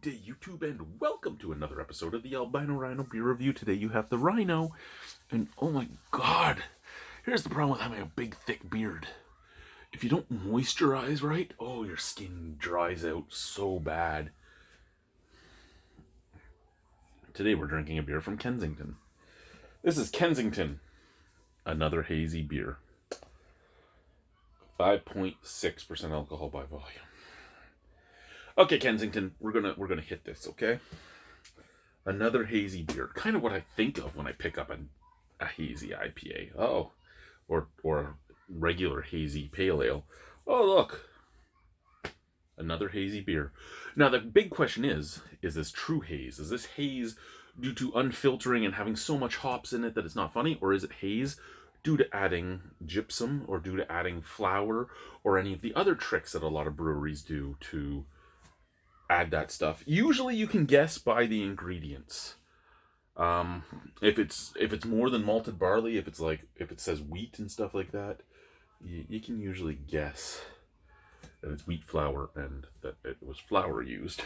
Good day, YouTube, and welcome to another episode of the Albino Rhino Beer Review. Today you have the Rhino, and oh my god, here's the problem with having a big, thick beard. If you don't moisturize right, oh, your skin dries out so bad. Today we're drinking a beer from Kensington. This is Kensington, another hazy beer. 5.6% alcohol by volume. Okay, Kensington, we're gonna hit this, okay? Another hazy beer, kind of what I think of when I pick up a hazy IPA. Oh, or a regular hazy pale ale. Oh, look, another hazy beer. Now the big question is this true haze? Is this haze due to unfiltering and having so much hops in it that it's not funny, or is it haze due to adding gypsum or due to adding flour or any of the other tricks that a lot of breweries do to add that stuff? Usually you can guess by the ingredients. If it's more than malted barley, if it says wheat and stuff like that, you can usually guess that it's wheat flour and that it was flour used.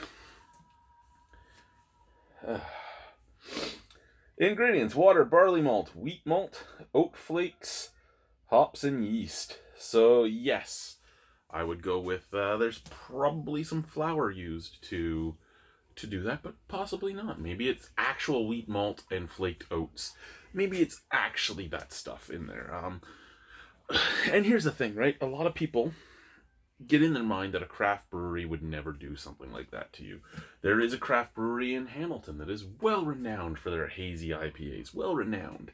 Ingredients: water, barley malt, wheat malt, oat flakes, hops, and yeast. So yes, I would go with there's probably some flour used to do that, but possibly not. Maybe it's actual wheat malt and flaked oats. Maybe it's actually that stuff in there. And here's the thing, right? A lot of people get in their mind that a craft brewery would never do something like that to you. There is a craft brewery in Hamilton that is well renowned for their hazy IPAs. Well renowned.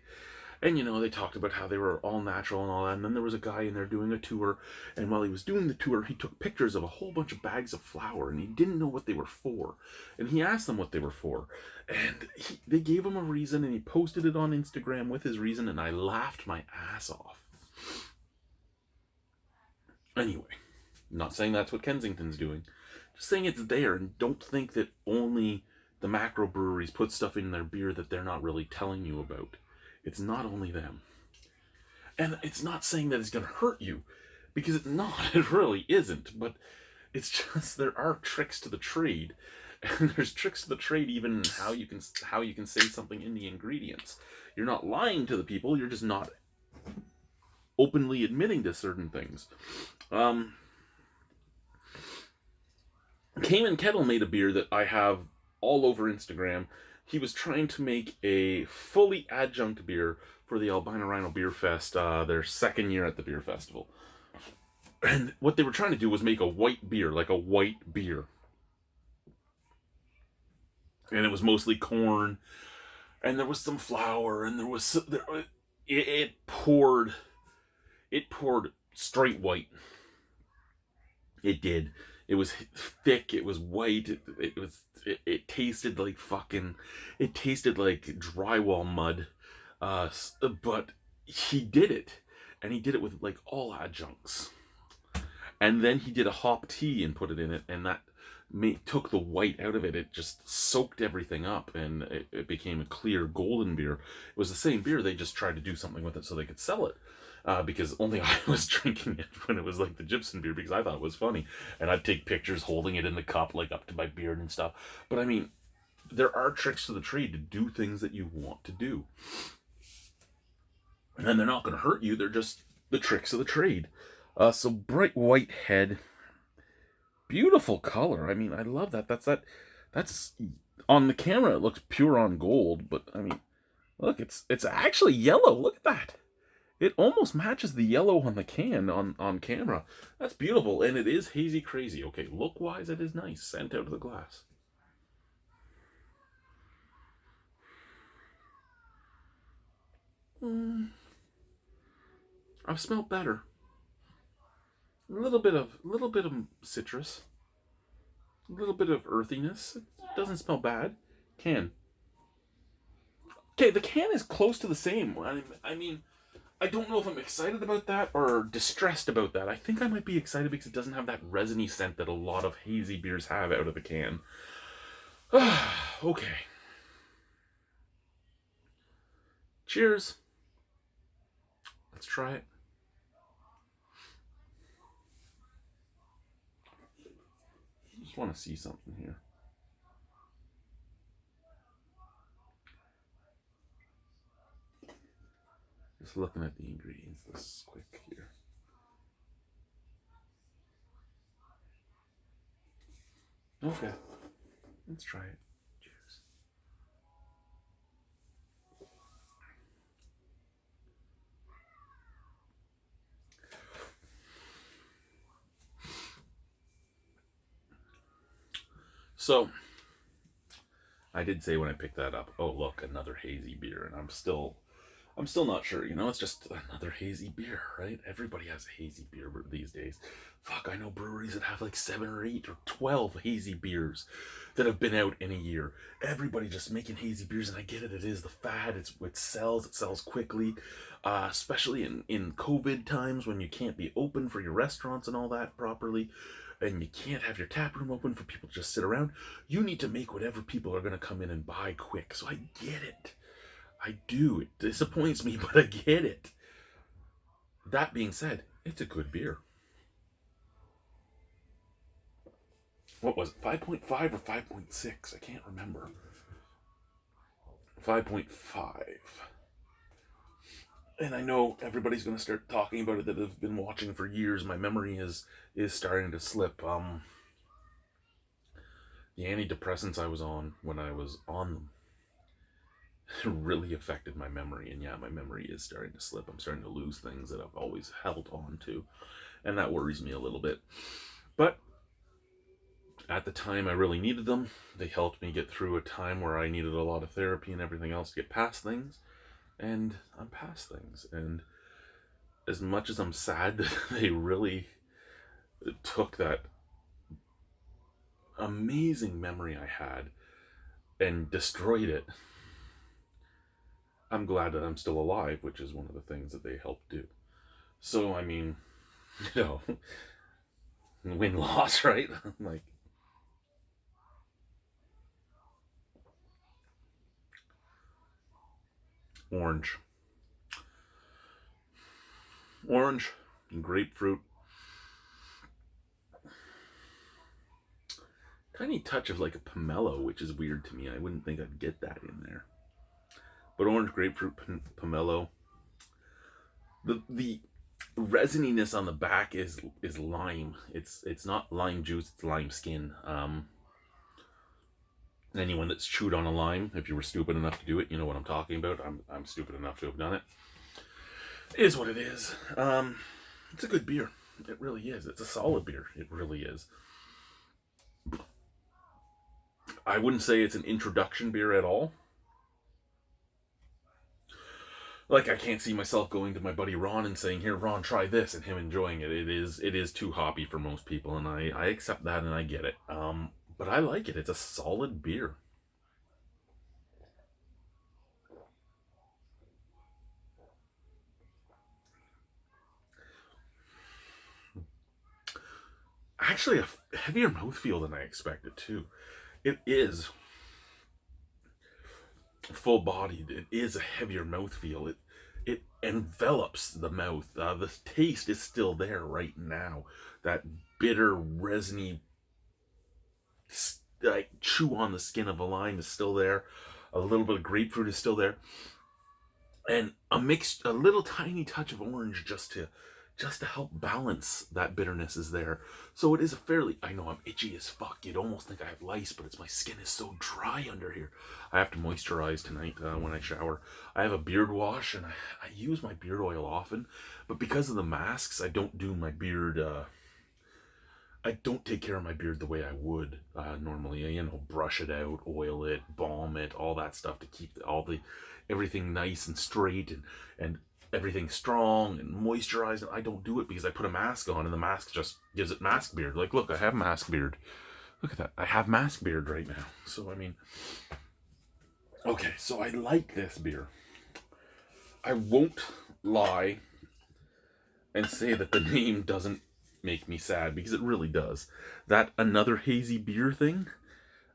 And, you know, they talked about how they were all natural and all that. And then there was a guy in there doing a tour. And while he was doing the tour, he took pictures of a whole bunch of bags of flour. And he didn't know what they were for. And he asked them what they were for. And they gave him a reason. And he posted it on Instagram with his reason. And I laughed my ass off. Anyway, not saying that's what Kensington's doing. Just saying it's there. And don't think that only the macro breweries put stuff in their beer that they're not really telling you about. It's not only them. And it's not saying that it's going to hurt you, because it's not. It really isn't. But it's just there are tricks to the trade. And there's tricks to the trade even in how you can say something in the ingredients. You're not lying to the people. You're just not openly admitting to certain things. Cayman Kettle made a beer that I have all over Instagram. He was trying to make a fully adjunct beer for the Albino Rhino Beer Fest, their second year at the beer festival. And what they were trying to do was make a white beer, like a white beer. And it was mostly corn, and there was some flour, and it poured straight white. It did. It was thick. It was white. It tasted like it tasted like drywall mud. But he did it, and he did it with like all adjuncts. And then he did a hop tea and put it in it, and that took the white out of it. It just soaked everything up, and it became a clear golden beer. It was the same beer. They just tried to do something with it so they could sell it. Because only I was drinking it when it was like the gypsum beer, because I thought it was funny. And I'd take pictures holding it in the cup, like up to my beard and stuff. But I mean, there are tricks to the trade to do things that you want to do. And they're not going to hurt you. They're just the tricks of the trade. So bright white head. Beautiful color. I mean, I love that. That's on the camera, it looks pure on gold. But I mean, look, it's actually yellow. Look at that. It almost matches the yellow on the can on camera. That's beautiful, and it is hazy crazy. Okay, look-wise, it is nice. Sent out of the glass. I've smelled better. A little bit of citrus. A little bit of earthiness. It doesn't smell bad. Can. Okay, the can is close to the same. I mean, I don't know if I'm excited about that or distressed about that. I think I might be excited because it doesn't have that resiny scent that a lot of hazy beers have out of the can. Okay. Cheers. Let's try it. I just want to see something here. Just looking at the ingredients this quick here. Okay, let's try it. Cheers. So, I did say when I picked that up, oh look, another hazy beer, and I'm still not sure. You know, it's just another hazy beer, right? Everybody has a hazy beer these days. Fuck, I know breweries that have like 7 or 8 or 12 hazy beers that have been out in a year. Everybody just making hazy beers, and I get it. It is the fad. It sells quickly, especially in COVID times when you can't be open for your restaurants and all that properly, and you can't have your tap room open for people to just sit around. You need to make whatever people are going to come in and buy quick. So I get it. I do. It disappoints me, but I get it. That being said, it's a good beer. What was it? 5.5 or 5.6? I can't remember. 5.5. And I know everybody's going to start talking about it that have been watching for years. My memory is starting to slip. The antidepressants I was on when I was on them really affected my memory, and yeah, my memory is starting to slip. I'm starting to lose things that I've always held on to, and that worries me a little bit. But at the time I really needed them. They helped me get through a time where I needed a lot of therapy and everything else to get past things, and I'm past things. And as much as I'm sad that they really took that amazing memory I had and destroyed it, I'm glad that I'm still alive, which is one of the things that they helped do. So, I mean, you know, win-loss, right? Like, orange. Orange and grapefruit. Tiny touch of like a pomelo, which is weird to me. I wouldn't think I'd get that in there. But orange, grapefruit, pomelo. The resininess on the back is lime. It's not lime juice, it's lime skin. Anyone that's chewed on a lime, if you were stupid enough to do it, you know what I'm talking about. I'm stupid enough to have done it. It is what it is. It's a good beer. It really is. It's a solid beer. It really is. I wouldn't say it's an introduction beer at all. Like, I can't see myself going to my buddy Ron and saying, "Here, Ron, try this," and him enjoying it. It is too hoppy for most people, and I accept that and I get it. But I like it. It's a solid beer. Actually, a heavier mouthfeel than I expected too. It is full bodied. It is a heavier mouthfeel. It envelops the mouth. The taste is still there right now. That bitter, resiny, like chew on the skin of a lime is still there. A little bit of grapefruit is still there, and a little tiny touch of orange just to help balance that bitterness is there. So it is a fairly, I know I'm itchy as fuck. You'd almost think I have lice, but it's my skin is so dry under here. I have to moisturize tonight when I shower. I have a beard wash, and I use my beard oil often, but because of the masks, I don't do my beard, I don't take care of my beard the way I would normally. You know, brush it out, oil it, balm it, all that stuff to keep everything nice and straight and everything strong and moisturized. And I don't do it because I put a mask on, and the mask just gives it mask beard. Like, look, I have mask beard. Look at that. I have mask beard right now. So, I mean, okay, so I like this beer. I won't lie and say that the name doesn't make me sad, because it really does. That another hazy beer thing,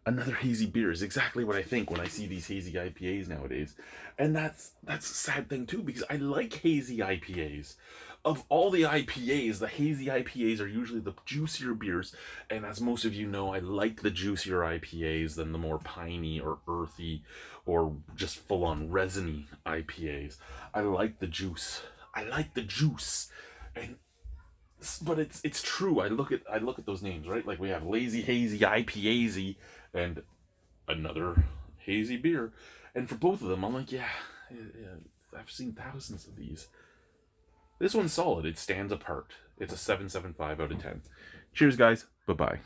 Another hazy beer is exactly what I think when I see these hazy IPAs nowadays. And that's a sad thing too, because I like hazy IPAs. Of all the IPAs, the hazy IPAs are usually the juicier beers, and as most of you know, I like the juicier IPAs than the more piney or earthy or just full-on resiny IPAs. I like the juice. I like the juice. And but it's true. I look at those names, right? Like we have lazy hazy IPAzy and another hazy beer, and for both of them, I'm like, yeah, yeah, I've seen thousands of these. This one's solid. It stands apart. It's a 7.75 out of 10. Cheers, guys. Bye bye.